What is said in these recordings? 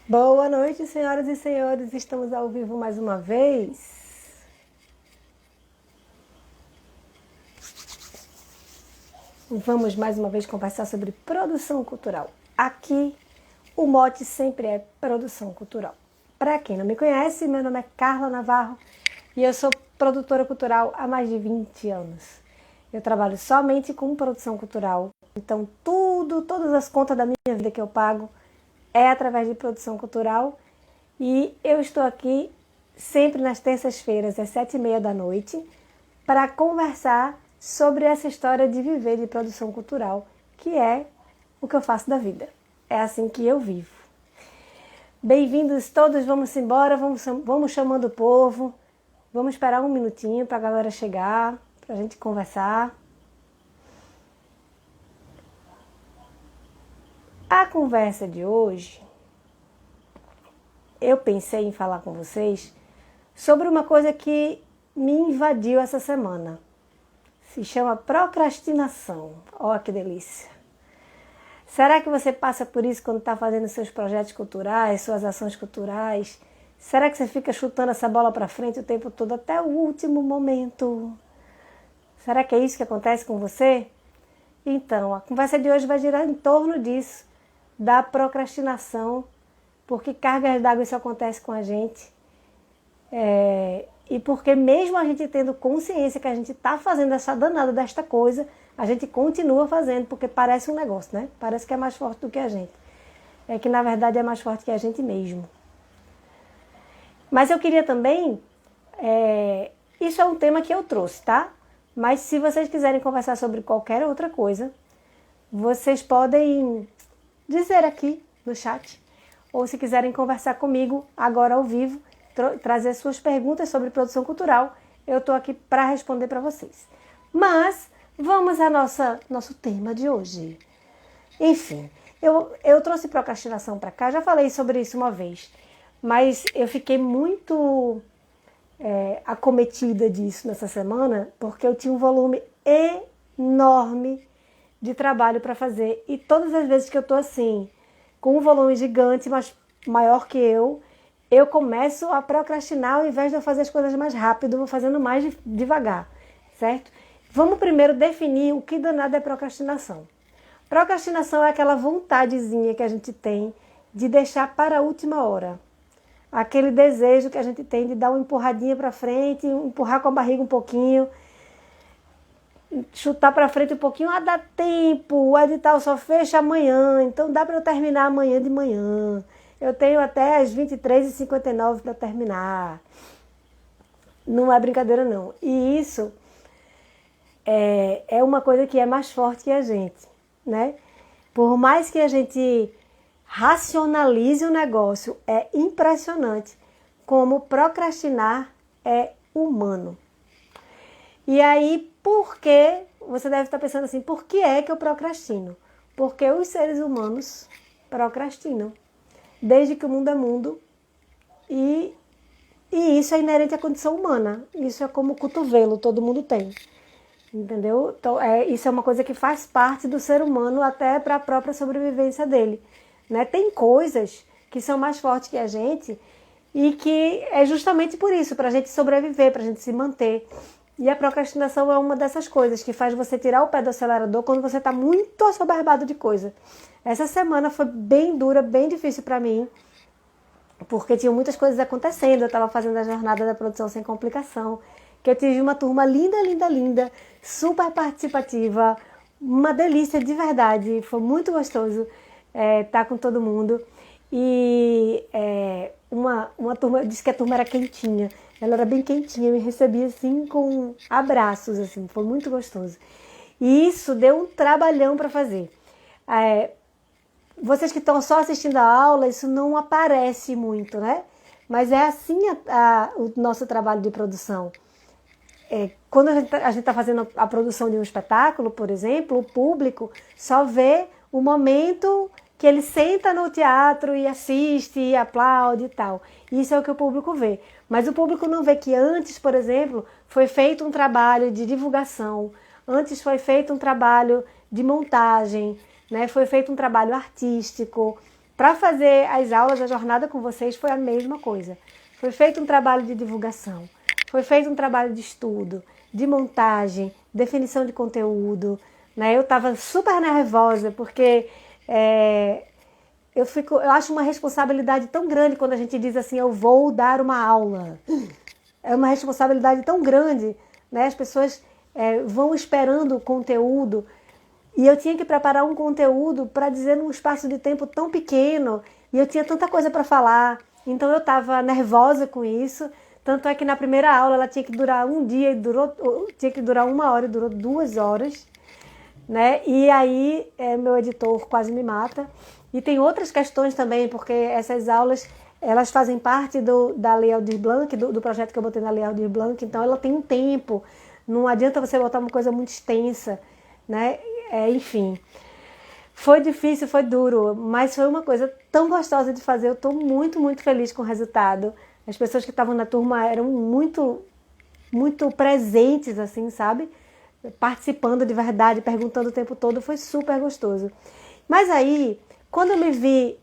Boa noite, senhoras e senhores. Estamos ao vivo mais uma vez. Vamos mais uma vez conversar sobre produção cultural. Aqui, o mote sempre é produção cultural. Para quem não me conhece, meu nome é Carla Navarro e eu sou produtora cultural há mais de 20 anos. Eu trabalho somente com produção cultural. Então, todas as contas da minha vida que eu pago é através de produção cultural, e eu estou aqui sempre nas terças-feiras, às 7h30 da noite, para conversar sobre essa história de viver de produção cultural, que é o que eu faço da vida. É assim que eu vivo. Bem-vindos todos, vamos embora, vamos chamando o povo, vamos esperar um minutinho para a galera chegar, para a gente conversar. A conversa de hoje, eu pensei em falar com vocês sobre uma coisa que me invadiu essa semana. Se chama procrastinação. Olha que delícia. Será que você passa por isso quando está fazendo seus projetos culturais, suas ações culturais? Será que você fica chutando essa bola para frente o tempo todo até o último momento? Será que é isso que acontece com você? Então, a conversa de hoje vai girar em torno disso, da procrastinação, porque cargas d'água isso acontece com a gente. E porque mesmo a gente tendo consciência que a gente está fazendo essa danada desta coisa, a gente continua fazendo, porque parece um negócio, né? Parece que é mais forte do que a gente. É que na verdade é mais forte que a gente mesmo. Mas eu queria também, isso é um tema que eu trouxe, tá? Mas se vocês quiserem conversar sobre qualquer outra coisa, vocês podem dizer aqui no chat, ou se quiserem conversar comigo agora ao vivo, trazer suas perguntas sobre produção cultural, eu estou aqui para responder para vocês. Mas vamos ao nosso tema de hoje. Enfim, eu trouxe procrastinação para cá, já falei sobre isso uma vez, mas eu fiquei muito acometida disso nessa semana, porque eu tinha um volume enorme de trabalho para fazer, e todas as vezes que eu estou assim, com um volume gigante, mas maior que eu começo a procrastinar ao invés de eu fazer as coisas mais rápido, vou fazendo mais devagar, certo? Vamos primeiro definir o que danado é procrastinação. Procrastinação é aquela vontadezinha que a gente tem de deixar para a última hora. Aquele desejo que a gente tem de dar uma empurradinha para frente, empurrar com a barriga um pouquinho, chutar para frente um pouquinho, dá tempo, o edital só fecha amanhã, então dá para eu terminar amanhã de manhã. Eu tenho até as 23h59 para terminar. Não é brincadeira não. E isso é uma coisa que é mais forte que a gente, né? Por mais que a gente racionalize o negócio, é impressionante como procrastinar é humano. E aí, por que, você deve estar pensando assim, por que é que eu procrastino? Porque os seres humanos procrastinam, desde que o mundo é mundo, e isso é inerente à condição humana, isso é como o cotovelo, todo mundo tem, entendeu? Então, isso é uma coisa que faz parte do ser humano até para a própria sobrevivência dele, né? Tem coisas que são mais fortes que a gente e que é justamente por isso, para a gente sobreviver, para a gente se manter. E a procrastinação é uma dessas coisas que faz você tirar o pé do acelerador quando você está muito assoberbado de coisa. Essa semana foi bem dura, bem difícil para mim, porque tinha muitas coisas acontecendo. Eu estava fazendo a jornada da produção sem complicação, que eu tive uma turma linda, linda, linda, super participativa, uma delícia de verdade, foi muito gostoso estar com todo mundo. E uma turma, disse que a turma era quentinha, ela era bem quentinha, me recebia assim com abraços, assim, foi muito gostoso. E isso deu um trabalhão para fazer. Vocês que estão só assistindo a aula, isso não aparece muito, né? Mas é assim o nosso trabalho de produção. Quando a gente está fazendo a produção de um espetáculo, por exemplo, o público só vê o momento que ele senta no teatro e assiste, e aplaude e tal. Isso é o que o público vê. Mas o público não vê que antes, por exemplo, foi feito um trabalho de divulgação, antes foi feito um trabalho de montagem, né? Foi feito um trabalho artístico. Para fazer as aulas, a jornada com vocês foi a mesma coisa. Foi feito um trabalho de divulgação, foi feito um trabalho de estudo, de montagem, definição de conteúdo, né? Eu estava super nervosa porque eu acho uma responsabilidade tão grande quando a gente diz assim, eu vou dar uma aula. É uma responsabilidade tão grande, né? As pessoas vão esperando o conteúdo e eu tinha que preparar um conteúdo para dizer num espaço de tempo tão pequeno e eu tinha tanta coisa para falar, então eu estava nervosa com isso. Tanto é que na primeira aula ela tinha que durar um dia e tinha que durar 1 hora e durou 2 horas, né? E aí meu editor quase me mata. E tem outras questões também, porque essas aulas elas fazem parte da Lei Aldir Blanc, do projeto que eu botei na Lei Aldir Blanc, então ela tem um tempo, não adianta você botar uma coisa muito extensa, né? Enfim, foi difícil, foi duro, mas foi uma coisa tão gostosa de fazer, eu estou muito, muito feliz com o resultado. As pessoas que estavam na turma eram muito, muito presentes, assim, sabe? Participando de verdade, perguntando o tempo todo, foi super gostoso. Mas aí, quando eu me vi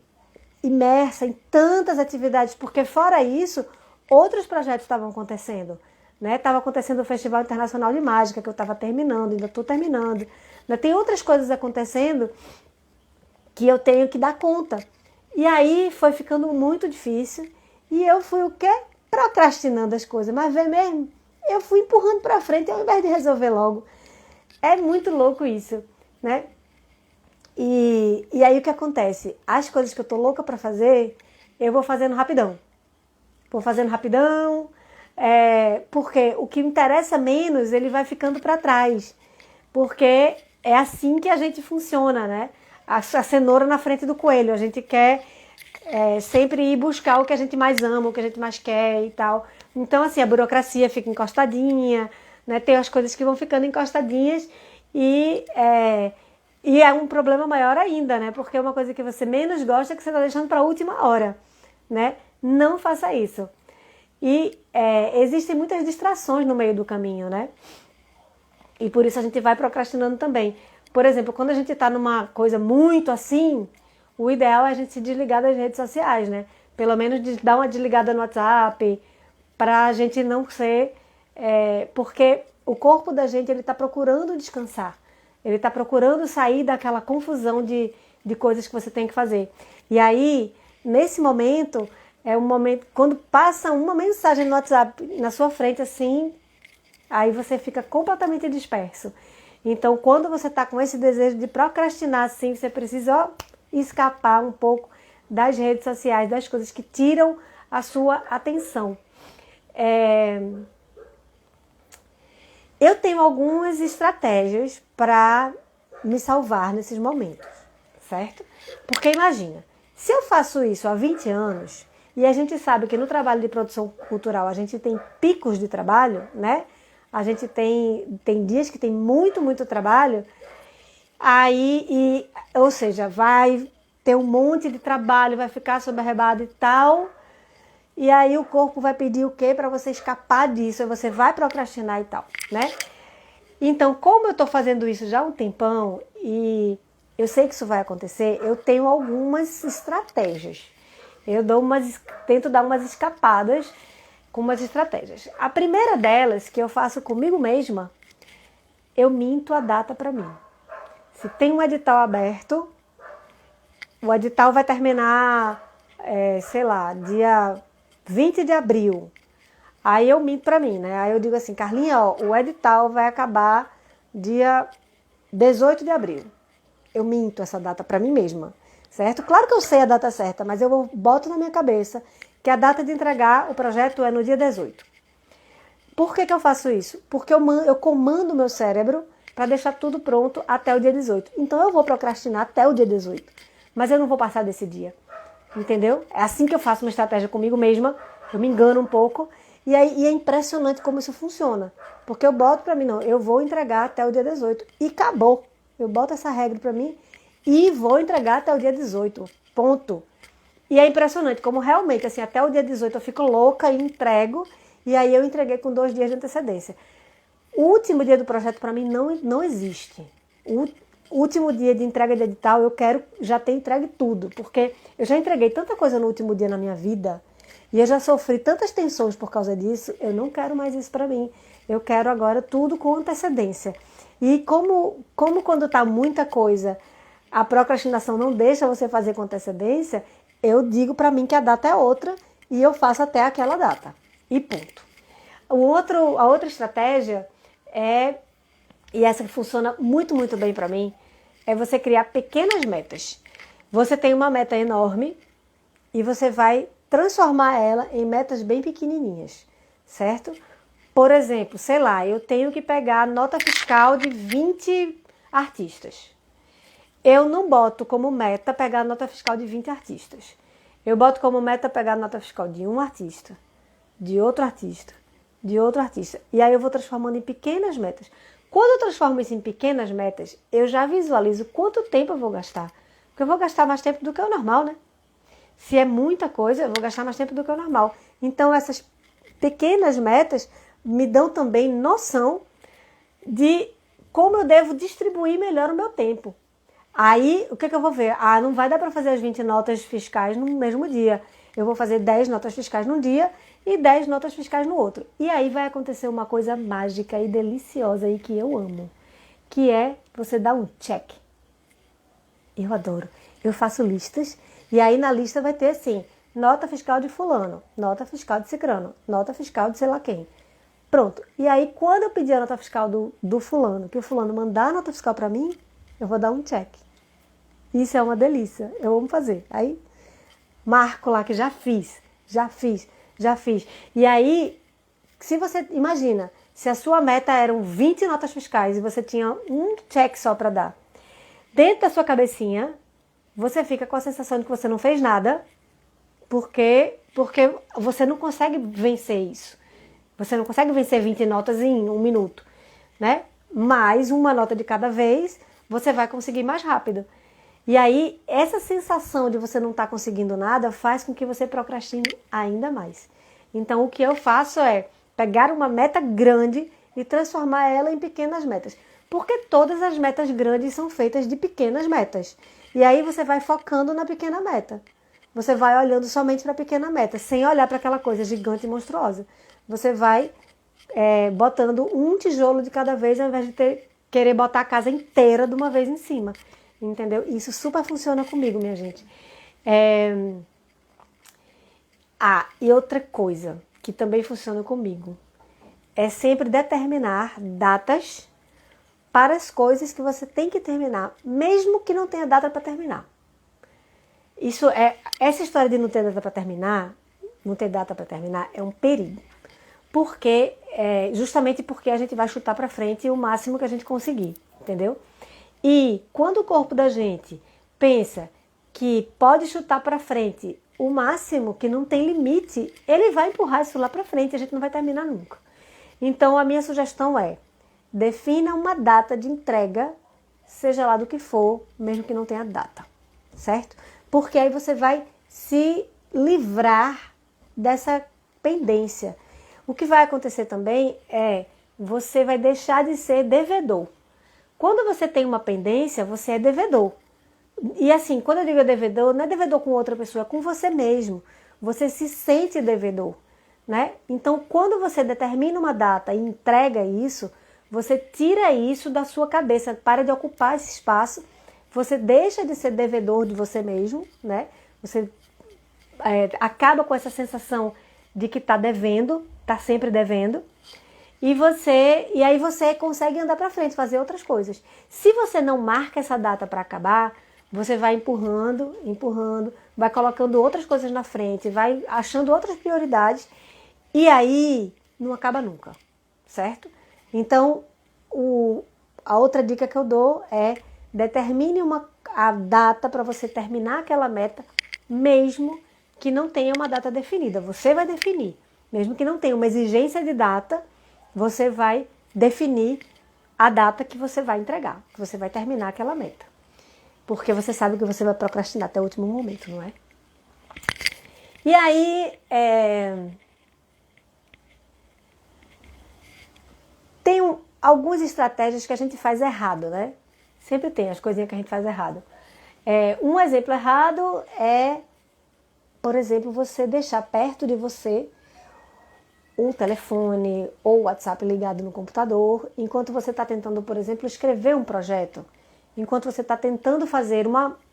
imersa em tantas atividades, porque fora isso, outros projetos estavam acontecendo, né? Estava acontecendo o Festival Internacional de Mágica, que eu estava terminando, ainda estou terminando. Né? Tem outras coisas acontecendo que eu tenho que dar conta. E aí foi ficando muito difícil e eu fui o quê? Procrastinando as coisas, mas vê mesmo, eu fui empurrando para frente ao invés de resolver logo. É muito louco isso, né? E aí o que acontece? As coisas que eu tô louca para fazer, eu vou fazendo rapidão. Vou fazendo rapidão, porque o que interessa menos, ele vai ficando para trás. Porque é assim que a gente funciona, né? A cenoura na frente do coelho. A gente quer sempre ir buscar o que a gente mais ama, o que a gente mais quer e tal. Então, assim, a burocracia fica encostadinha, né? Tem as coisas que vão ficando encostadinhas e é um problema maior ainda, né? Porque é uma coisa que você menos gosta que você está deixando para a última hora, né? Não faça isso. E existem muitas distrações no meio do caminho, né? E por isso a gente vai procrastinando também. Por exemplo, quando a gente está numa coisa muito assim, o ideal é a gente se desligar das redes sociais, né? Pelo menos dar uma desligada no WhatsApp, para a gente não ser... porque o corpo da gente está procurando descansar. Ele está procurando sair daquela confusão de coisas que você tem que fazer. E aí, nesse momento, é um momento... Quando passa uma mensagem no WhatsApp na sua frente, assim, aí você fica completamente disperso. Então, quando você está com esse desejo de procrastinar, assim, você precisa escapar um pouco das redes sociais, das coisas que tiram a sua atenção. Eu tenho algumas estratégias para me salvar nesses momentos, certo? Porque imagina, se eu faço isso há 20 anos, e a gente sabe que no trabalho de produção cultural a gente tem picos de trabalho, né? A gente tem dias que tem muito, muito trabalho, ou seja, vai ter um monte de trabalho, vai ficar sobrarrebado e tal, e aí o corpo vai pedir o quê para você escapar disso, aí você vai procrastinar e tal, né? Então, como eu estou fazendo isso já há um tempão, e eu sei que isso vai acontecer, eu tenho algumas estratégias. Tento dar umas escapadas com umas estratégias. A primeira delas, que eu faço comigo mesma, eu minto a data para mim. Se tem um edital aberto, o edital vai terminar, dia 20 de abril. Aí eu minto para mim, né? Aí eu digo assim, Carlinha, o edital vai acabar dia 18 de abril. Eu minto essa data para mim mesma, certo? Claro que eu sei a data certa, mas eu boto na minha cabeça que a data de entregar o projeto é no dia 18. Por que eu faço isso? Porque eu comando o meu cérebro para deixar tudo pronto até o dia 18. Então eu vou procrastinar até o dia 18, mas eu não vou passar desse dia, entendeu? É assim que eu faço uma estratégia comigo mesma, eu me engano um pouco, e é impressionante como isso funciona, porque eu boto para mim, não, eu vou entregar até o dia 18 e acabou. Eu boto essa regra para mim e vou entregar até o dia 18, ponto. E é impressionante como realmente, assim, até o dia 18 eu fico louca e entrego, e aí eu entreguei com 2 dias de antecedência. O último dia do projeto para mim não existe. O último dia de entrega de edital eu quero já ter entregue tudo, porque eu já entreguei tanta coisa no último dia na minha vida e eu já sofri tantas tensões por causa disso, eu não quero mais isso para mim. Eu quero agora tudo com antecedência. E como quando está muita coisa, a procrastinação não deixa você fazer com antecedência, eu digo para mim que a data é outra e eu faço até aquela data. E ponto. A outra estratégia e essa que funciona muito, muito bem para mim, é você criar pequenas metas. Você tem uma meta enorme e você vai transformar ela em metas bem pequenininhas, certo? Por exemplo, sei lá, eu tenho que pegar a nota fiscal de 20 artistas. Eu não boto como meta pegar a nota fiscal de 20 artistas. Eu boto como meta pegar a nota fiscal de um artista, de outro artista, de outro artista. E aí eu vou transformando em pequenas metas. Quando eu transformo isso em pequenas metas, eu já visualizo quanto tempo eu vou gastar. Porque eu vou gastar mais tempo do que o normal, né? Se é muita coisa, eu vou gastar mais tempo do que o normal. Então essas pequenas metas me dão também noção de como eu devo distribuir melhor o meu tempo. Aí, o que eu vou ver? Não vai dar para fazer as 20 notas fiscais no mesmo dia. Eu vou fazer 10 notas fiscais num dia e 10 notas fiscais no outro. E aí vai acontecer uma coisa mágica e deliciosa aí que eu amo, que é você dar um check. Eu adoro. Eu faço listas e aí na lista vai ter assim, nota fiscal de fulano, nota fiscal de cicrano, nota fiscal de sei lá quem. Pronto. E aí quando eu pedir a nota fiscal do fulano, que o fulano mandar a nota fiscal para mim, eu vou dar um check. Isso é uma delícia. Eu amo fazer. Aí marco lá que já fiz. E aí, se você imagina, se a sua meta eram 20 notas fiscais e você tinha um check só para dar, dentro da sua cabecinha, você fica com a sensação de que você não fez nada, porque você não consegue vencer isso. Você não consegue vencer 20 notas em 1 minuto, né? Mais uma nota de cada vez, você vai conseguir mais rápido. E aí, essa sensação de você não estar conseguindo nada faz com que você procrastine ainda mais. Então, o que eu faço é pegar uma meta grande e transformar ela em pequenas metas. Porque todas as metas grandes são feitas de pequenas metas. E aí você vai focando na pequena meta. Você vai olhando somente para a pequena meta, sem olhar para aquela coisa gigante e monstruosa. Você vai botando um tijolo de cada vez, ao invés de querer botar a casa inteira de uma vez em cima. Entendeu? Isso super funciona comigo, minha gente. E outra coisa que também funciona comigo é sempre determinar datas para as coisas que você tem que terminar, mesmo que não tenha data para terminar. Essa história de não ter data para terminar, é um perigo. Justamente porque a gente vai chutar para frente o máximo que a gente conseguir, entendeu? E quando o corpo da gente pensa que pode chutar para frente o máximo, que não tem limite, ele vai empurrar isso lá para frente e a gente não vai terminar nunca. Então a minha sugestão é, defina uma data de entrega, seja lá do que for, mesmo que não tenha data, certo? Porque aí você vai se livrar dessa pendência. O que vai acontecer também você vai deixar de ser devedor. Quando você tem uma pendência, você é devedor. E assim, quando eu digo devedor, não é devedor com outra pessoa, é com você mesmo. Você se sente devedor, né? Então, quando você determina uma data e entrega isso, você tira isso da sua cabeça, para de ocupar esse espaço, você deixa de ser devedor de você mesmo, né? Você acaba com essa sensação de que está devendo, está sempre devendo. E aí você consegue andar para frente, fazer outras coisas. Se você não marca essa data para acabar, você vai empurrando, vai colocando outras coisas na frente, vai achando outras prioridades e aí não acaba nunca, certo? Então, a outra dica que eu dou é determine a data para você terminar aquela meta, mesmo que não tenha uma data definida. Você vai definir, mesmo que não tenha uma exigência de data, você vai definir a data que você vai entregar, que você vai terminar aquela meta. Porque você sabe que você vai procrastinar até o último momento, não é? E aí, algumas estratégias que a gente faz errado, né? Sempre tem as coisinhas que a gente faz errado. Um exemplo errado é, por exemplo, você deixar perto de você um telefone ou o WhatsApp ligado no computador, enquanto você está tentando, por exemplo, escrever um projeto, enquanto você está tentando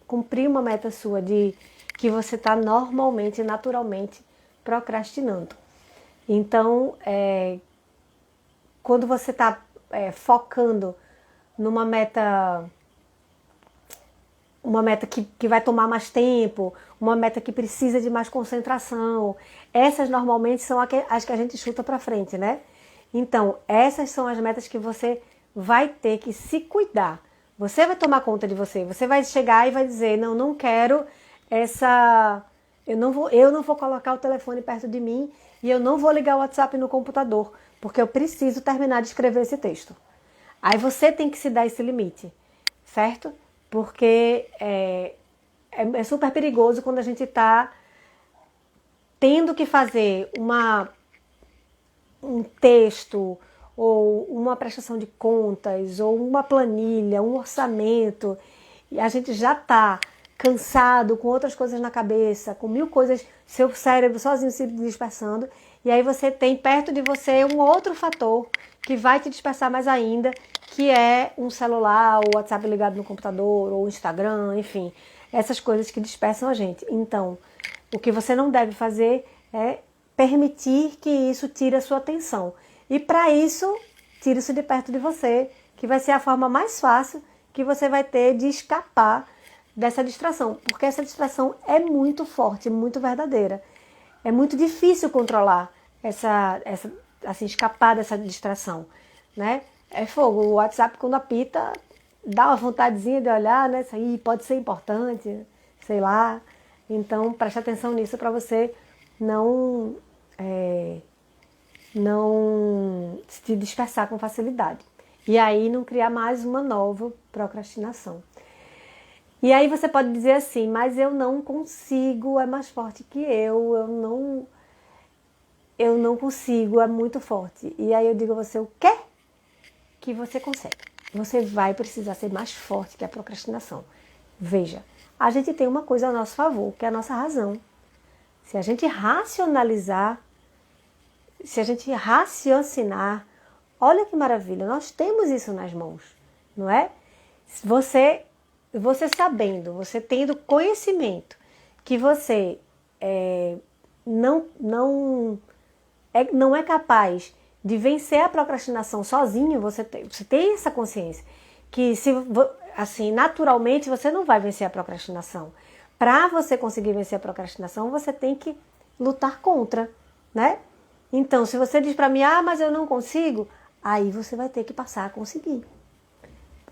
cumprir uma meta sua de que você está normalmente, naturalmente procrastinando. Então, quando você está focando numa meta, uma meta que vai tomar mais tempo, uma meta que precisa de mais concentração, essas normalmente são as que a gente chuta para frente, né? Então, essas são as metas que você vai ter que se cuidar. Você vai tomar conta de você, você vai chegar e vai dizer, não quero eu não vou colocar o telefone perto de mim e eu não vou ligar o WhatsApp no computador, porque eu preciso terminar de escrever esse texto. Aí você tem que se dar esse limite, certo? Porque é super perigoso quando a gente está tendo que fazer um texto, ou uma prestação de contas, ou uma planilha, um orçamento, e a gente já está cansado, com outras coisas na cabeça, com 1000 coisas, seu cérebro sozinho se dispersando, e aí você tem perto de você um outro fator que vai te dispersar mais ainda, que é um celular, o WhatsApp ligado no computador, ou o Instagram, enfim, essas coisas que dispersam a gente. Então, o que você não deve fazer é permitir que isso tire a sua atenção. E para isso, tire isso de perto de você, que vai ser a forma mais fácil que você vai ter de escapar dessa distração, porque essa distração é muito forte, muito verdadeira. É muito difícil controlar assim, escapar dessa distração, né? É fogo, o WhatsApp quando apita, dá uma vontadezinha de olhar, né? Isso aí pode ser importante, sei lá. Então, preste atenção nisso para você não se dispersar com facilidade. E aí não criar mais uma nova procrastinação. E aí você pode dizer assim, mas eu não consigo, é mais forte que eu não consigo, é muito forte. E aí eu digo a você, o quê que você consegue? Você vai precisar ser mais forte que a procrastinação. Veja, a gente tem uma coisa a nosso favor, que é a nossa razão. Se a gente racionalizar, se a gente raciocinar, olha que maravilha, nós temos isso nas mãos, não é? Você sabendo, você tendo conhecimento que você não é capaz de vencer a procrastinação sozinho, você tem essa consciência que assim, naturalmente você não vai vencer a procrastinação. Para você conseguir vencer a procrastinação, você tem que lutar contra, né? Então, se você diz para mim, mas eu não consigo, aí você vai ter que passar a conseguir.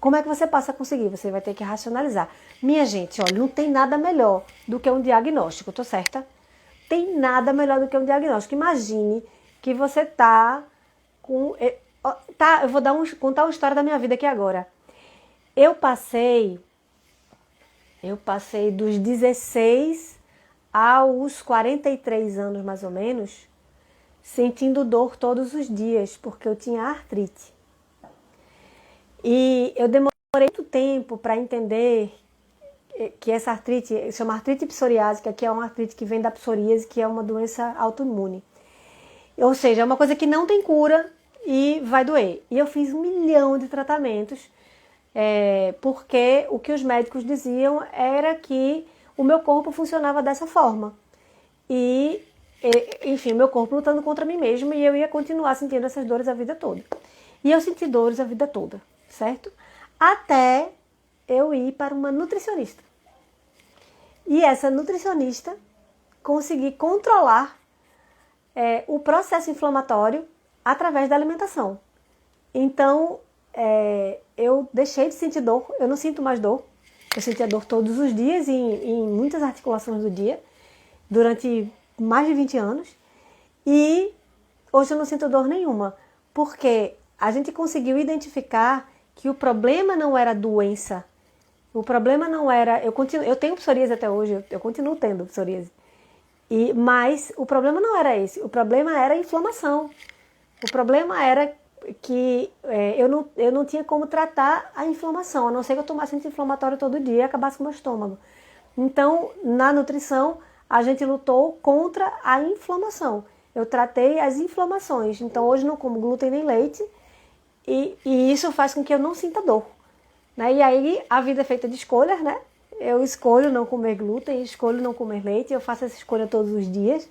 Como é que você passa a conseguir? Você vai ter que racionalizar. Minha gente, olha, não tem nada melhor do que um diagnóstico, tô certa? Tem nada melhor do que um diagnóstico. Imagine que você tá com... eu vou contar uma história da minha vida aqui agora. Eu passei dos 16 aos 43 anos, mais ou menos, sentindo dor todos os dias, porque eu tinha artrite. E eu demorei muito tempo para entender que essa artrite, chama artrite psoriásica, que é uma artrite que vem da psoríase, que é uma doença autoimune. Ou seja, é uma coisa que não tem cura e vai doer. E eu fiz 1 milhão de tratamentos, porque o que os médicos diziam era que o meu corpo funcionava dessa forma. E, enfim, o meu corpo lutando contra mim mesmo, e eu ia continuar sentindo essas dores a vida toda. E eu senti dores a vida toda, certo? Até eu ir para uma nutricionista. E essa nutricionista conseguir controlar o processo inflamatório através da alimentação. Então, eu deixei de sentir dor, eu não sinto mais dor. Eu sentia dor todos os dias em muitas articulações do dia, durante mais de 20 anos. E hoje eu não sinto dor nenhuma, porque a gente conseguiu identificar que o problema não era a doença. O problema não era... Eu tenho psoríase até hoje, eu continuo tendo psoríase. Mas o problema não era esse, o problema era a inflamação. O problema era eu não tinha como tratar a inflamação, a não ser que eu tomasse anti-inflamatório todo dia e acabasse com o meu estômago. Então, na nutrição, a gente lutou contra a inflamação. Eu tratei as inflamações. Então, hoje não como glúten nem leite e isso faz com que eu não sinta dor. Né? E aí, a vida é feita de escolhas, né? Eu escolho não comer glúten, escolho não comer leite, eu faço essa escolha todos os dias.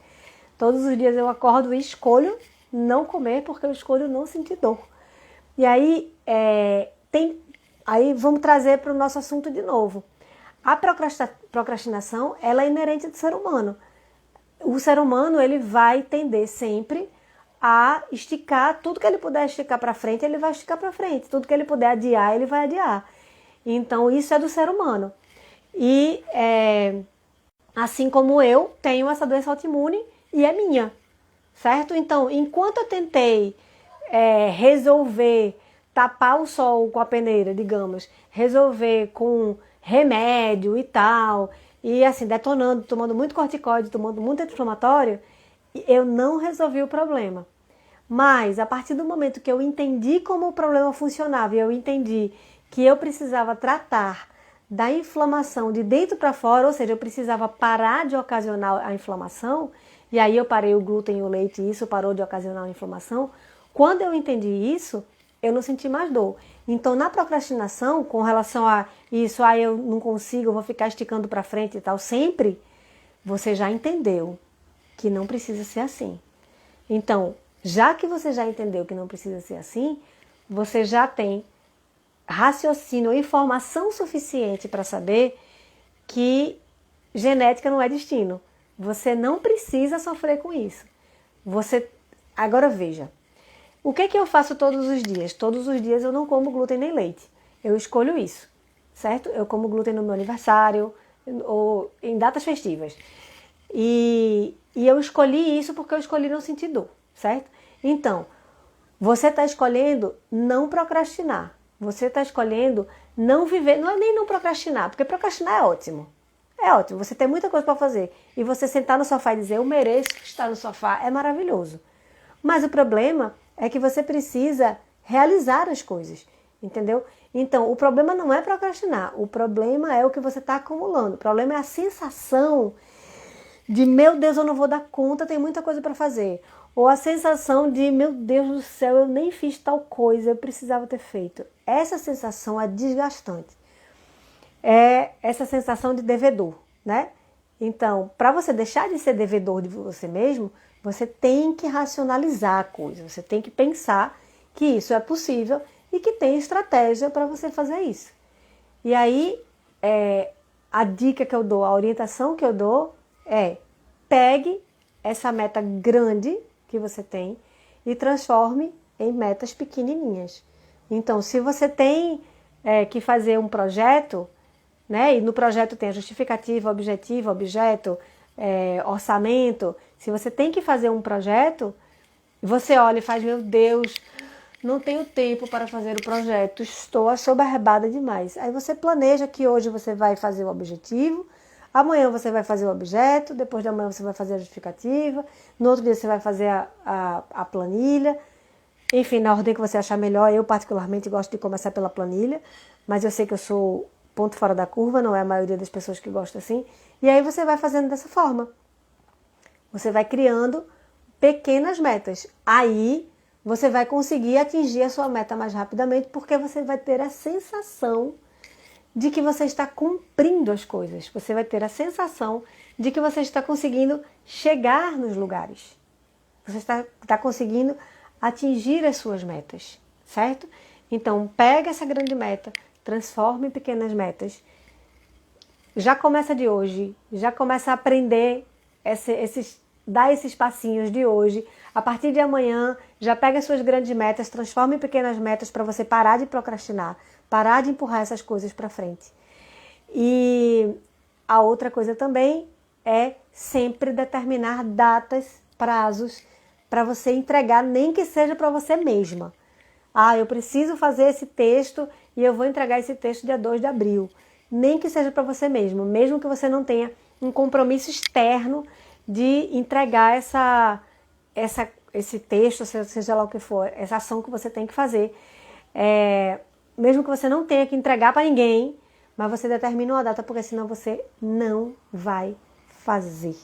Todos os dias eu acordo e escolho não comer porque eu escolho não sentir dor. E aí, aí vamos trazer para o nosso assunto de novo. A procrastinação, ela é inerente do ser humano. O ser humano, ele vai tender sempre a esticar, tudo que ele puder esticar para frente, ele vai esticar para frente. Tudo que ele puder adiar, ele vai adiar. Então, isso é do ser humano. E assim como eu tenho essa doença autoimune e é minha, certo? Então, enquanto eu tentei resolver tapar o sol com a peneira, digamos, resolver com remédio e tal, e assim, detonando, tomando muito corticoide, tomando muito anti-inflamatório, eu não resolvi o problema. Mas, a partir do momento que eu entendi como o problema funcionava e eu entendi que eu precisava tratar da inflamação de dentro para fora, ou seja, eu precisava parar de ocasionar a inflamação, e aí eu parei o glúten e o leite e isso parou de ocasionar a inflamação. Quando eu entendi isso, eu não senti mais dor. Então, na procrastinação, com relação a isso, eu não consigo, eu vou ficar esticando para frente e tal, sempre, você já entendeu que não precisa ser assim. Então, já que você já entendeu que não precisa ser assim, você já tem raciocínio, informação suficiente para saber que genética não é destino. Você não precisa sofrer com isso. Agora veja, o que é que eu faço todos os dias? Todos os dias eu não como glúten nem leite. Eu escolho isso, certo? Eu como glúten no meu aniversário ou em datas festivas. E eu escolhi isso porque eu escolhi não sentir dor, certo? Então, você está escolhendo não procrastinar. Você está escolhendo não viver, não é nem não procrastinar, porque procrastinar é ótimo. É ótimo, você tem muita coisa para fazer. E você sentar no sofá e dizer, eu mereço estar no sofá, é maravilhoso. Mas o problema é que você precisa realizar as coisas, entendeu? Então, o problema não é procrastinar, o problema é o que você está acumulando. O problema é a sensação de, meu Deus, eu não vou dar conta, tem muita coisa para fazer. Ou a sensação de, meu Deus do céu, eu nem fiz tal coisa, eu precisava ter feito. Essa sensação é desgastante. É essa sensação de devedor, né? Então, para você deixar de ser devedor de você mesmo, você tem que racionalizar a coisa. Você tem que pensar que isso é possível e que tem estratégia para você fazer isso. E aí, a dica que eu dou, a orientação que eu dou é: pegue essa meta grande que você tem e transforme em metas pequenininhas. Então, se você tem que fazer um projeto, né, e no projeto tem a justificativa, objetivo, objeto, orçamento, se você tem que fazer um projeto, você olha e faz, meu Deus, não tenho tempo para fazer o projeto, estou assoberbada demais. Aí você planeja que hoje você vai fazer o objetivo, amanhã você vai fazer o objeto, depois de amanhã você vai fazer a justificativa, no outro dia você vai fazer a planilha, enfim, na ordem que você achar melhor. Eu particularmente gosto de começar pela planilha, mas eu sei que eu sou ponto fora da curva, não é a maioria das pessoas que gosta assim, e aí você vai fazendo dessa forma. Você vai criando pequenas metas. Aí você vai conseguir atingir a sua meta mais rapidamente, porque você vai ter a sensação de que você está cumprindo as coisas. Você vai ter a sensação de que você está conseguindo chegar nos lugares. Você está conseguindo atingir as suas metas, certo? Então, pega essa grande meta, transforma em pequenas metas. Já começa de hoje, já começa a aprender dar esses passinhos de hoje. A partir de amanhã, já pega as suas grandes metas, transforma em pequenas metas para você parar de procrastinar, parar de empurrar essas coisas para frente. E a outra coisa também é sempre determinar datas, prazos, para você entregar, nem que seja para você mesma. Eu preciso fazer esse texto e eu vou entregar esse texto dia 2 de abril. Nem que seja para você mesmo que você não tenha um compromisso externo de entregar esse texto, seja lá o que for, essa ação que você tem que fazer, mesmo que você não tenha que entregar para ninguém, mas você determina uma data, porque senão você não vai fazer.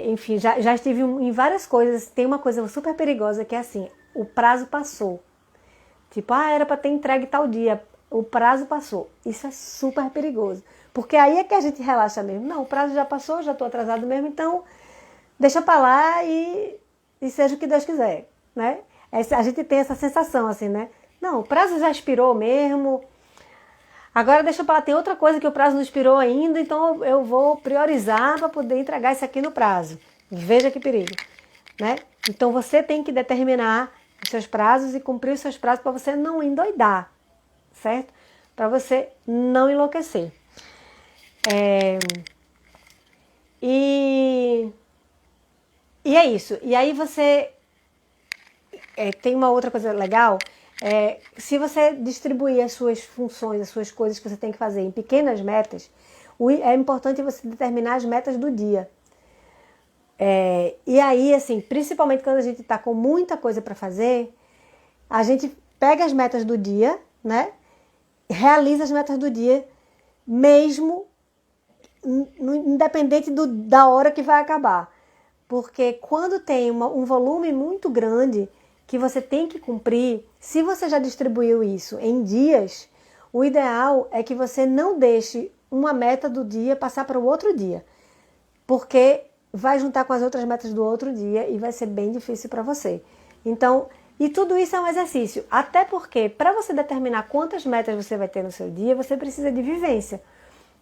Enfim, já estive em várias coisas. Tem uma coisa super perigosa que é assim, o prazo passou. Tipo, era para ter entregue tal dia, o prazo passou. Isso é super perigoso, porque aí é que a gente relaxa mesmo. Não, o prazo já passou, já estou atrasado mesmo, então deixa para lá e seja o que Deus quiser, né? A gente tem essa sensação assim, né? Não, o prazo já expirou mesmo, agora deixa para lá, tem outra coisa que o prazo não expirou ainda, então eu vou priorizar para poder entregar isso aqui no prazo. Veja que perigo, né? Então você tem que determinar os seus prazos e cumprir os seus prazos para você não endoidar, certo? Para você não enlouquecer. E é isso. E aí você tem uma outra coisa legal. Se você distribuir as suas funções, as suas coisas que você tem que fazer em pequenas metas, é importante você determinar as metas do dia. E aí, assim, principalmente quando a gente está com muita coisa para fazer, a gente pega as metas do dia, né? Realiza as metas do dia, mesmo independente da hora que vai acabar. Porque quando tem um volume muito grande que você tem que cumprir, se você já distribuiu isso em dias, o ideal é que você não deixe uma meta do dia passar para o outro dia. Porque vai juntar com as outras metas do outro dia e vai ser bem difícil para você. Então, e tudo isso é um exercício. Até porque, para você determinar quantas metas você vai ter no seu dia, você precisa de vivência.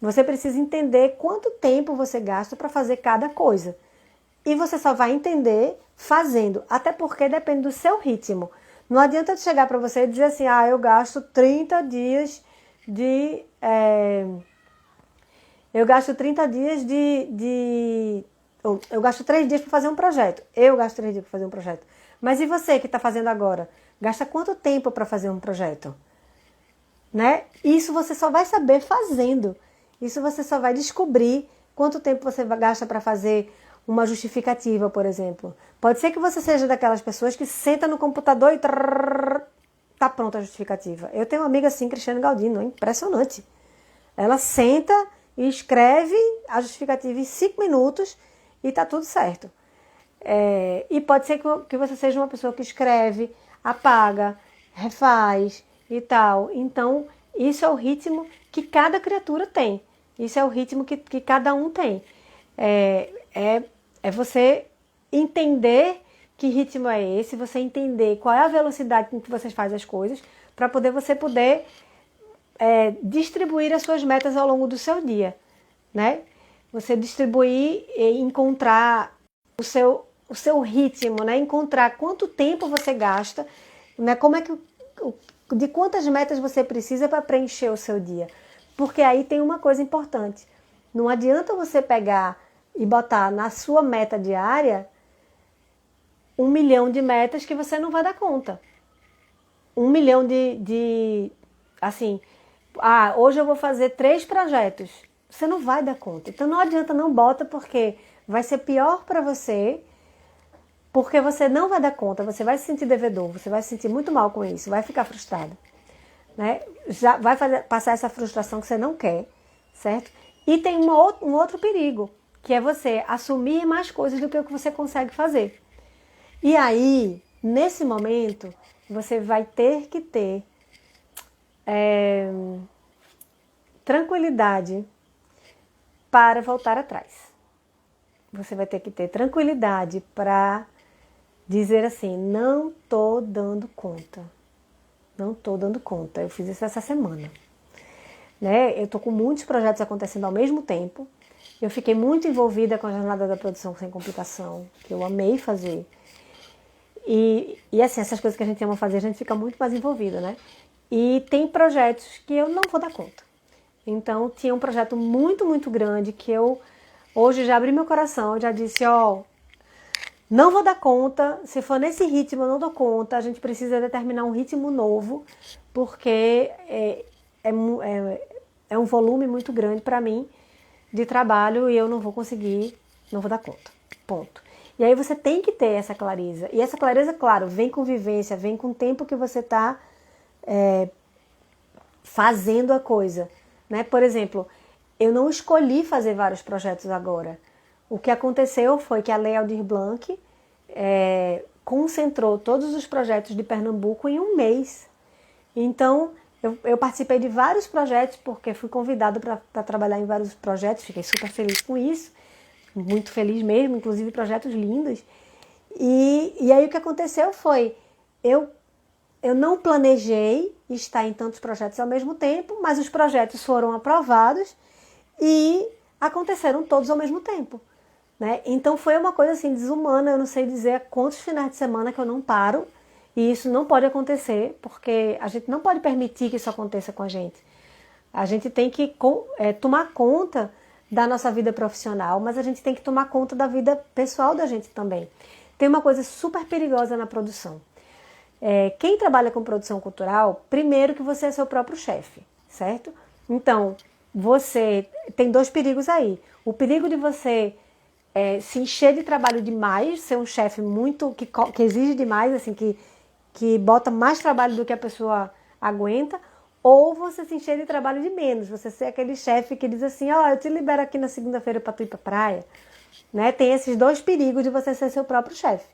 Você precisa entender quanto tempo você gasta para fazer cada coisa. E você só vai entender fazendo, até porque depende do seu ritmo. Não adianta chegar para você e dizer assim, eu gasto 30 dias de... eu gasto 30 dias eu gasto 3 dias para fazer um projeto. Eu gasto 3 dias para fazer um projeto. Mas e você que está fazendo agora? Gasta quanto tempo para fazer um projeto? Né? Isso você só vai saber fazendo. Isso você só vai descobrir quanto tempo você gasta para fazer uma justificativa, por exemplo. Pode ser que você seja daquelas pessoas que senta no computador e tá pronta a justificativa. Eu tenho uma amiga assim, Cristiane Galdino, impressionante. Ela senta e escreve a justificativa em 5 minutos e tá tudo certo. E pode ser que você seja uma pessoa que escreve, apaga, refaz e tal. Então, isso é o ritmo que cada criatura tem. Isso é o ritmo que cada um tem. É você entender que ritmo é esse, você entender qual é a velocidade com que você faz as coisas, para você poder distribuir as suas metas ao longo do seu dia, né? Você distribuir e encontrar o seu ritmo, né? Encontrar quanto tempo você gasta, né? De quantas metas você precisa para preencher o seu dia. Porque aí tem uma coisa importante. Não adianta você pegar e botar na sua meta diária 1 milhão de metas que você não vai dar conta. 1 milhão assim, hoje eu vou fazer 3 projetos. Você não vai dar conta. Então não adianta, não bota, porque vai ser pior para você, porque você não vai dar conta, você vai se sentir devedor, você vai se sentir muito mal com isso, vai ficar frustrado, né? Já vai passar essa frustração que você não quer, certo? E tem um outro perigo, que é você assumir mais coisas do que o que você consegue fazer. E aí, nesse momento, você vai ter que ter tranquilidade para voltar atrás. Você vai ter que ter tranquilidade para dizer assim, não estou dando conta. Não estou dando conta. Eu fiz isso essa semana. Né? Eu estou com muitos projetos acontecendo ao mesmo tempo. Eu fiquei muito envolvida com a jornada da produção sem complicação, que eu amei fazer. E assim, essas coisas que a gente ama fazer, a gente fica muito mais envolvida, né? E tem projetos que eu não vou dar conta. Então, tinha um projeto muito, muito grande que eu hoje já abri meu coração, já disse, não vou dar conta, se for nesse ritmo eu não dou conta, a gente precisa determinar um ritmo novo, porque é um volume muito grande para mim de trabalho e eu não vou conseguir, não vou dar conta, ponto. E aí você tem que ter essa clareza. E essa clareza, claro, vem com vivência, vem com o tempo que você está fazendo a coisa, né? Por exemplo, eu não escolhi fazer vários projetos agora. O que aconteceu foi que a Lei Aldir Blanc concentrou todos os projetos de Pernambuco em um mês. Então, eu participei de vários projetos, porque fui convidada para trabalhar em vários projetos, fiquei super feliz com isso, muito feliz mesmo, inclusive projetos lindos. E aí o que aconteceu foi, eu não planejei estar em tantos projetos ao mesmo tempo, mas os projetos foram aprovados e aconteceram todos ao mesmo tempo, né? Então foi uma coisa assim desumana, eu não sei dizer quantos finais de semana que eu não paro, e isso não pode acontecer, porque a gente não pode permitir que isso aconteça com a gente. A gente tem que tomar conta da nossa vida profissional, mas a gente tem que tomar conta da vida pessoal da gente também. Tem uma coisa super perigosa na produção. Quem trabalha com produção cultural, primeiro que você é seu próprio chefe, certo? Então, você tem dois perigos aí. O perigo de você se encher de trabalho demais, ser um chefe muito que exige demais, assim, que bota mais trabalho do que a pessoa aguenta, ou você se encher de trabalho de menos, você ser aquele chefe que diz assim, eu te libero aqui na segunda-feira para tu ir para praia, né? Tem esses dois perigos de você ser seu próprio chefe.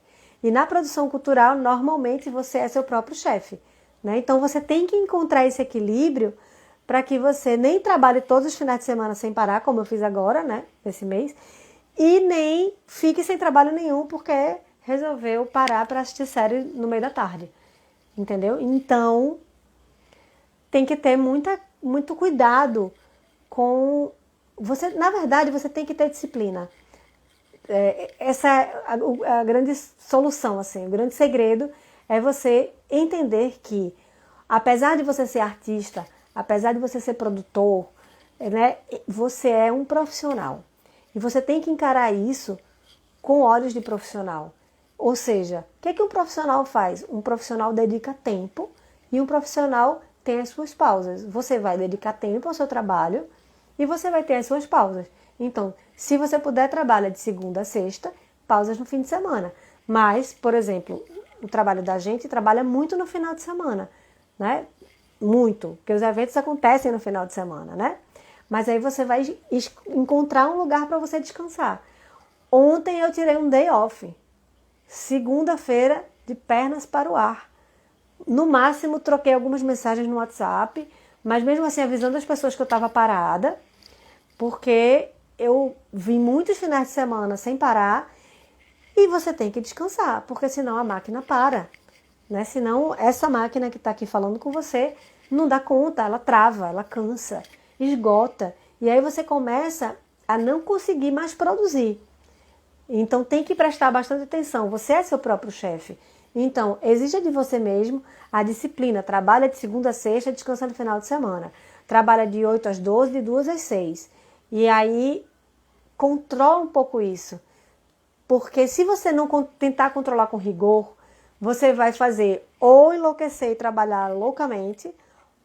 E na produção cultural, normalmente você é seu próprio chefe, né? Então você tem que encontrar esse equilíbrio para que você nem trabalhe todos os finais de semana sem parar, como eu fiz agora, né, esse mês, e nem fique sem trabalho nenhum porque resolveu parar para assistir série no meio da tarde, entendeu? Então, tem que ter muito cuidado com... Na verdade, você tem que ter disciplina. Essa é a grande solução, assim, o grande segredo é você entender que, apesar de você ser artista, apesar de você ser produtor, né, você é um profissional. E você tem que encarar isso com olhos de profissional. Ou seja, o que um profissional faz? Um profissional dedica tempo e um profissional tem as suas pausas. Você vai dedicar tempo ao seu trabalho e você vai ter as suas pausas. Então, se você puder, trabalha de segunda a sexta, pausas no fim de semana. Mas, por exemplo, o trabalho da gente trabalha muito no final de semana, né? Muito, porque os eventos acontecem no final de semana, né? Mas aí você vai encontrar um lugar para você descansar. Ontem eu tirei um day off. Segunda-feira, de pernas para o ar. No máximo, troquei algumas mensagens no WhatsApp, mas mesmo assim avisando as pessoas que eu estava parada, porque eu vim muitos finais de semana sem parar, e você tem que descansar, porque senão a máquina para, né? Senão essa máquina que está aqui falando com você não dá conta, ela trava, ela cansa, esgota, e aí você começa a não conseguir mais produzir. Então tem que prestar bastante atenção, você é seu próprio chefe. Então, exija de você mesmo a disciplina, trabalha de segunda a sexta, descansa no final de semana. Trabalha de 8 às 12, de 2 às 6. E aí, controla um pouco isso. Porque se você não tentar controlar com rigor, você vai fazer ou enlouquecer e trabalhar loucamente,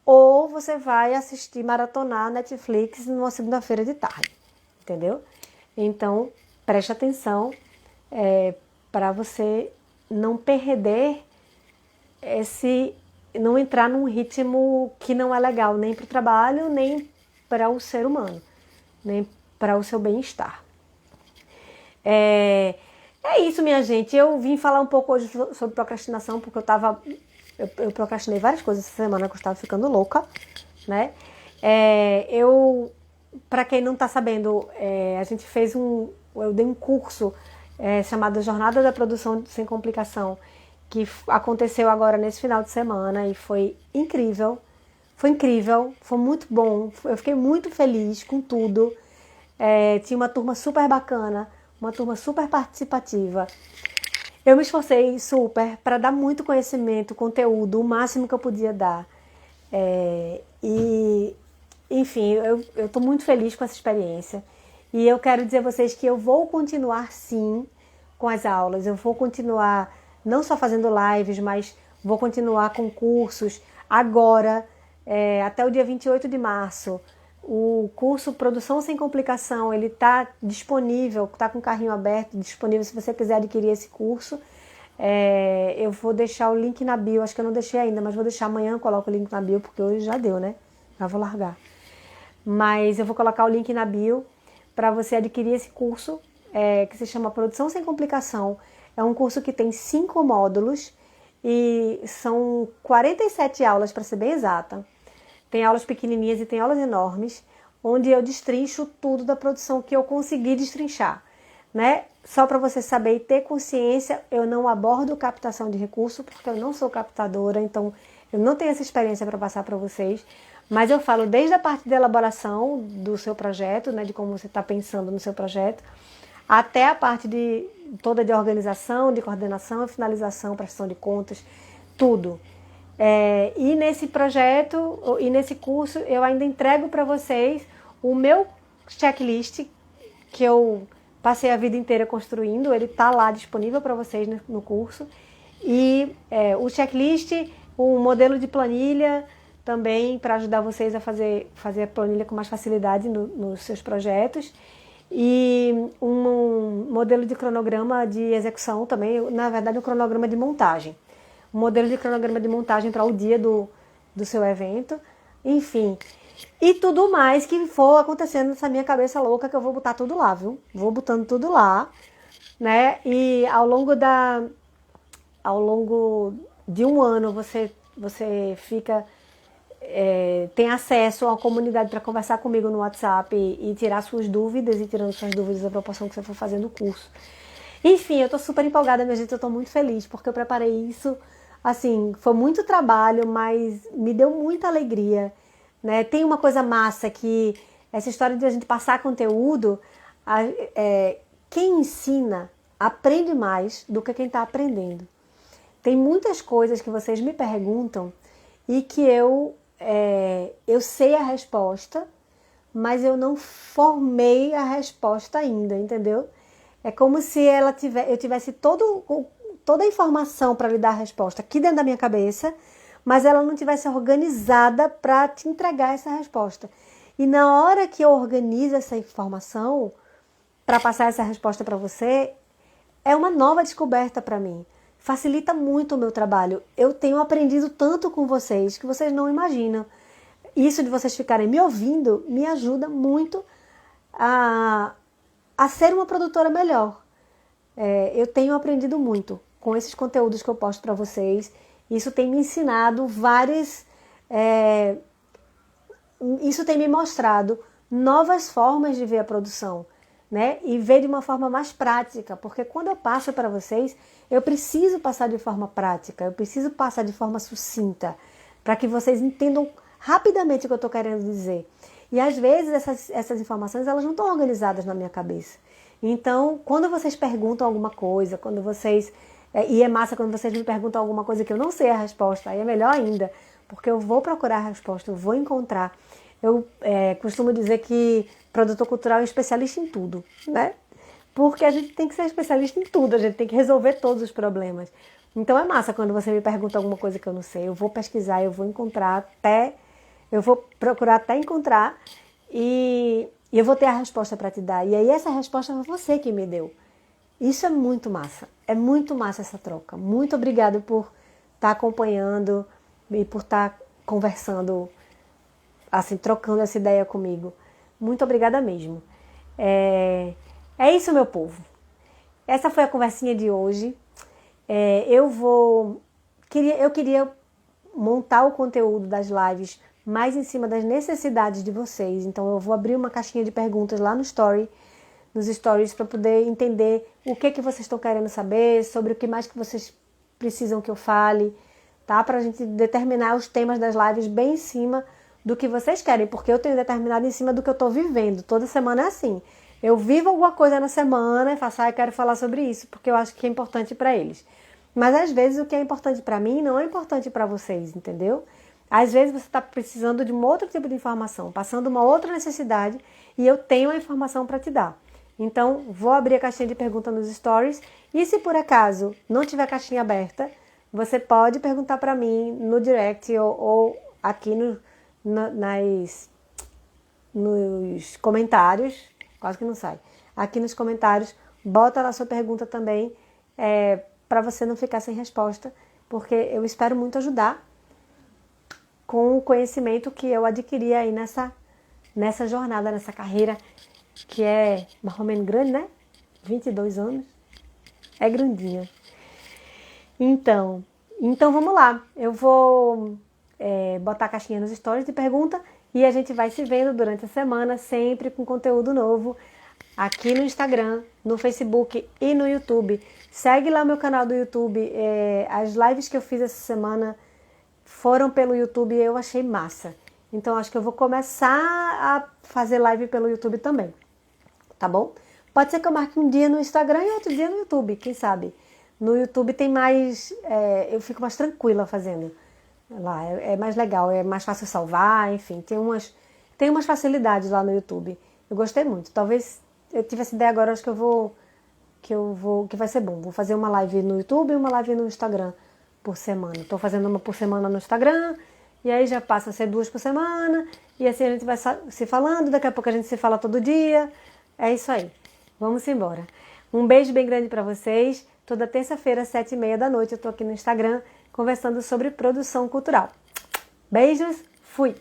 ou você vai assistir, maratonar Netflix numa segunda-feira de tarde. Entendeu? Então, preste atenção para você não perder não entrar num ritmo que não é legal nem para o trabalho, nem para o ser humano, nem para o seu bem-estar. É isso, minha gente. Eu vim falar um pouco hoje sobre procrastinação, porque eu procrastinei várias coisas essa semana que eu estava ficando louca, né? Para quem não está sabendo, a gente eu dei um curso chamado Jornada da Produção Sem Complicação, que aconteceu agora nesse final de semana e foi incrível, foi muito bom, eu fiquei muito feliz com tudo, tinha uma turma super bacana, uma turma super participativa, eu me esforcei super para dar muito conhecimento, conteúdo, o máximo que eu podia dar, enfim, eu estou muito feliz com essa experiência. E eu quero dizer a vocês que eu vou continuar sim com as aulas, eu vou continuar não só fazendo lives, mas vou continuar com cursos agora, até o dia 28 de março. O curso Produção Sem Complicação, ele está disponível, está com o carrinho aberto, disponível se você quiser adquirir esse curso. Eu vou deixar o link na bio, acho que eu não deixei ainda, mas vou deixar amanhã, eu coloco o link na bio, porque hoje já deu, né? Já vou largar. Mas eu vou colocar o link na bio para você adquirir esse curso, que se chama Produção Sem Complicação. É um curso que tem 5 módulos e são 47 aulas, para ser bem exata. Tem aulas pequenininhas e tem aulas enormes, onde eu destrincho tudo da produção que eu consegui destrinchar, né? Só para você saber e ter consciência, eu não abordo captação de recurso, porque eu não sou captadora, então eu não tenho essa experiência para passar para vocês, mas eu falo desde a parte de elaboração do seu projeto, né, de como você está pensando no seu projeto, até a parte toda de organização, de coordenação, finalização, prestação de contas, tudo. E nesse projeto e nesse curso eu ainda entrego para vocês o meu checklist que eu passei a vida inteira construindo, ele está lá disponível para vocês no curso, e o checklist, o modelo de planilha também para ajudar vocês a fazer a planilha com mais facilidade nos seus projetos, e um modelo de cronograma de execução também, na verdade um cronograma de montagem. Um modelo de cronograma de montagem para o dia do seu evento, enfim. E tudo mais que for acontecendo nessa minha cabeça louca, que eu vou botar tudo lá, viu? Vou botando tudo lá, né? E ao longo de um ano você fica... tem acesso à comunidade para conversar comigo no WhatsApp e tirar suas dúvidas, e tirando suas dúvidas da proporção que você for fazendo o curso. Enfim, eu tô super empolgada, minha gente, eu tô muito feliz, porque eu preparei isso... Assim, foi muito trabalho, mas me deu muita alegria, né? Tem uma coisa massa que essa história de a gente passar conteúdo, quem ensina aprende mais do que quem está aprendendo. Tem muitas coisas que vocês me perguntam e que eu sei a resposta, mas eu não formei a resposta ainda, entendeu? É como se eu tivesse toda a informação para lhe dar a resposta aqui dentro da minha cabeça, mas ela não tivesse organizada para te entregar essa resposta. E na hora que eu organizo essa informação para passar essa resposta para você, é uma nova descoberta para mim. Facilita muito o meu trabalho. Eu tenho aprendido tanto com vocês que vocês não imaginam. Isso de vocês ficarem me ouvindo me ajuda muito a ser uma produtora melhor. Eu tenho aprendido muito com esses conteúdos que eu posto para vocês. Isso tem me ensinado isso tem me mostrado novas formas de ver a produção, né? E ver de uma forma mais prática, porque quando eu passo para vocês, eu preciso passar de forma prática, eu preciso passar de forma sucinta, para que vocês entendam rapidamente o que eu estou querendo dizer. E às vezes essas informações elas não estão organizadas na minha cabeça. Então, quando vocês perguntam alguma coisa, e é massa quando vocês me perguntam alguma coisa que eu não sei a resposta, aí é melhor ainda, porque eu vou procurar a resposta, eu vou encontrar. Eu costumo dizer que produtor cultural é especialista em tudo, né? Porque a gente tem que ser especialista em tudo, a gente tem que resolver todos os problemas. Então é massa quando você me pergunta alguma coisa que eu não sei, eu vou pesquisar, eu vou procurar até encontrar e eu vou ter a resposta para te dar. E aí essa resposta foi você que me deu. Isso é muito massa essa troca. Muito obrigada por estar acompanhando e por estar conversando, assim, trocando essa ideia comigo. Muito obrigada mesmo. É isso, meu povo. Essa foi a conversinha de hoje. Eu queria montar o conteúdo das lives mais em cima das necessidades de vocês. Então eu vou abrir uma caixinha de perguntas lá nos stories para poder entender o que vocês estão querendo saber, sobre o que mais que vocês precisam que eu fale, tá? Para a gente determinar os temas das lives bem em cima do que vocês querem, porque eu tenho determinado em cima do que eu estou vivendo. Toda semana é assim. Eu vivo alguma coisa na semana e faço, eu quero falar sobre isso, porque eu acho que é importante para eles. Mas às vezes o que é importante para mim não é importante para vocês, entendeu? Às vezes você está precisando de um outro tipo de informação, passando uma outra necessidade, e eu tenho a informação para te dar. Então, vou abrir a caixinha de pergunta nos stories, e se por acaso não tiver caixinha aberta, você pode perguntar para mim no direct ou aqui nos comentários, quase que não sai, aqui nos comentários, bota lá sua pergunta também, para você não ficar sem resposta, porque eu espero muito ajudar com o conhecimento que eu adquiri aí nessa jornada, nessa carreira, que é mais ou menos grande, né? 22 anos. É grandinha. Então vamos lá. Eu vou botar a caixinha nos stories de pergunta e a gente vai se vendo durante a semana, sempre com conteúdo novo, aqui no Instagram, no Facebook e no YouTube. Segue lá meu canal do YouTube. As lives que eu fiz essa semana foram pelo YouTube e eu achei massa. Então acho que eu vou começar a fazer live pelo YouTube também. Tá bom? Pode ser que eu marque um dia no Instagram e outro dia no YouTube, quem sabe? No YouTube tem mais... eu fico mais tranquila fazendo. Lá é mais legal, é mais fácil salvar, enfim. Tem umas facilidades lá no YouTube. Eu gostei muito. Talvez eu tive essa ideia agora, acho que vai ser bom. Vou fazer uma live no YouTube e uma live no Instagram por semana. Estou fazendo uma por semana no Instagram, e aí já passa a ser 2 por semana, e assim a gente vai se falando, daqui a pouco a gente se fala todo dia. É isso aí. Vamos embora. Um beijo bem grande para vocês. Toda terça-feira, 7h30 da noite, eu estou aqui no Instagram conversando sobre produção cultural. Beijos, fui!